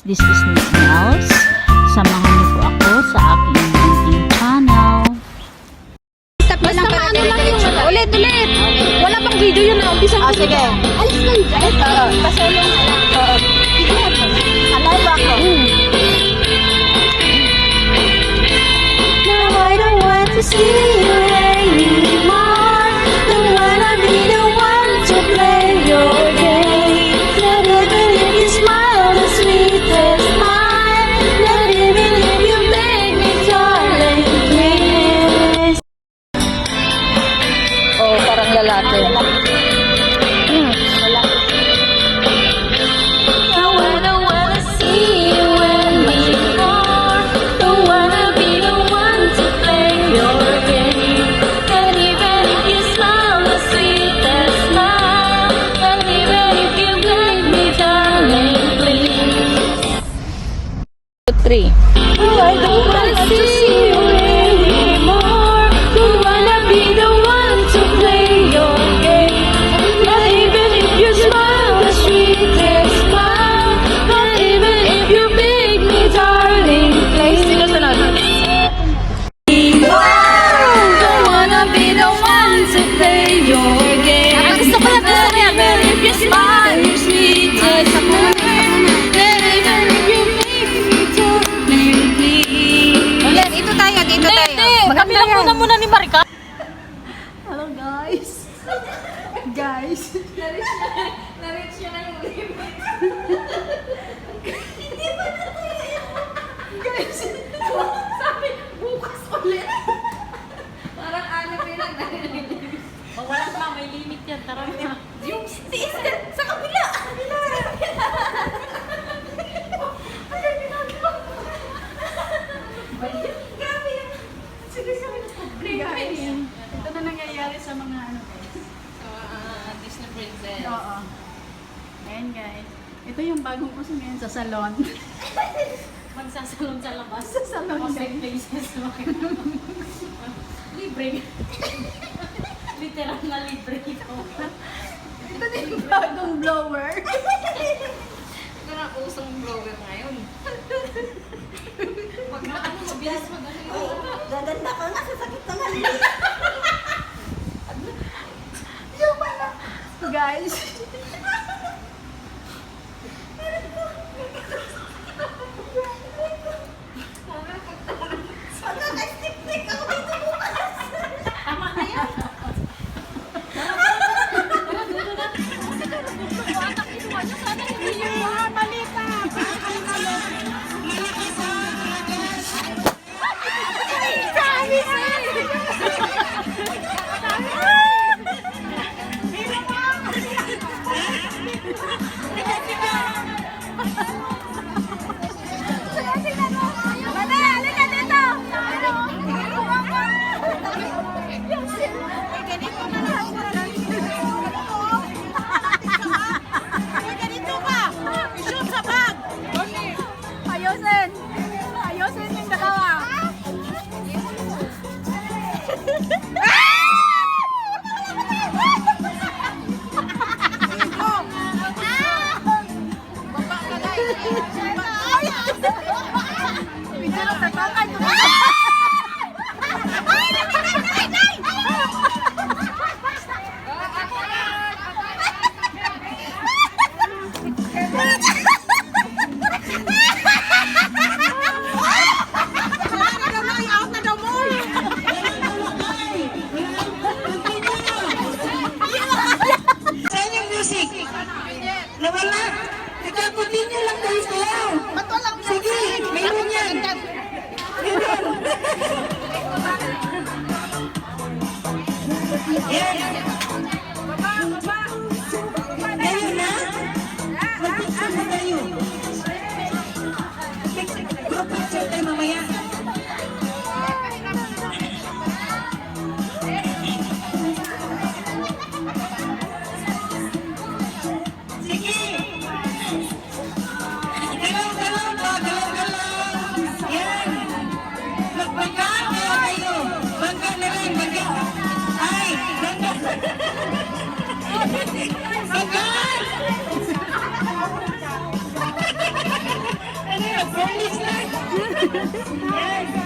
This is Nels. Samahan niyo po ako sa aking munting channel. Basta maano lang yung ulit. Wala pang video yun na. Umpisa mo. Sige. Alis lang dyan. Kasi yung Alay ba ako? Now I don't want to see you anymore. Don't wanna be the one to play your game. Not even if you smile the sweetest smile. Not even if you make me darling, please. Oh, parang lalaki. Now I don't wanna see you anymore. Don't wanna be the one to play your game. Not even if you smile the sweetest smile. Not even if you make me darling, please. 3. Oh, I don't wanna see you anymore. Don't wanna be the one to play your game. Not even if you smile the sweetest smile. Not even if you make me darling, please. Don't wanna be the one to play your game. Not even if you smile the sweetest smile. Not even if you make me darling, please. Ulit, dito tayo. Kami lang muna ni Marika. Hello guys! Guys! Na-reach niya na yung limit. Guys! Sabi, bukas ulit! Parang alam yun lang narinig. Wala pa, may limit yan. Tara na. Yung tiis ka sa kabila! Grabe yan! Sige sabi na guys, ito na nangyayari sa mga ano guys. Disney princess. Oo. Ayan guys. Ito yung bagong uso ngayon sa salon. Magsasalon sa labas. Sa salon Mga guys. places. Libre. Literal na libre ito. Ito na yung bagong blower. Ito na usong blower ngayon. Pag naano, mabilis mag-ano yun. Gaganda ka nga, sasakit na nga. Guys. Tama na yan. Yes!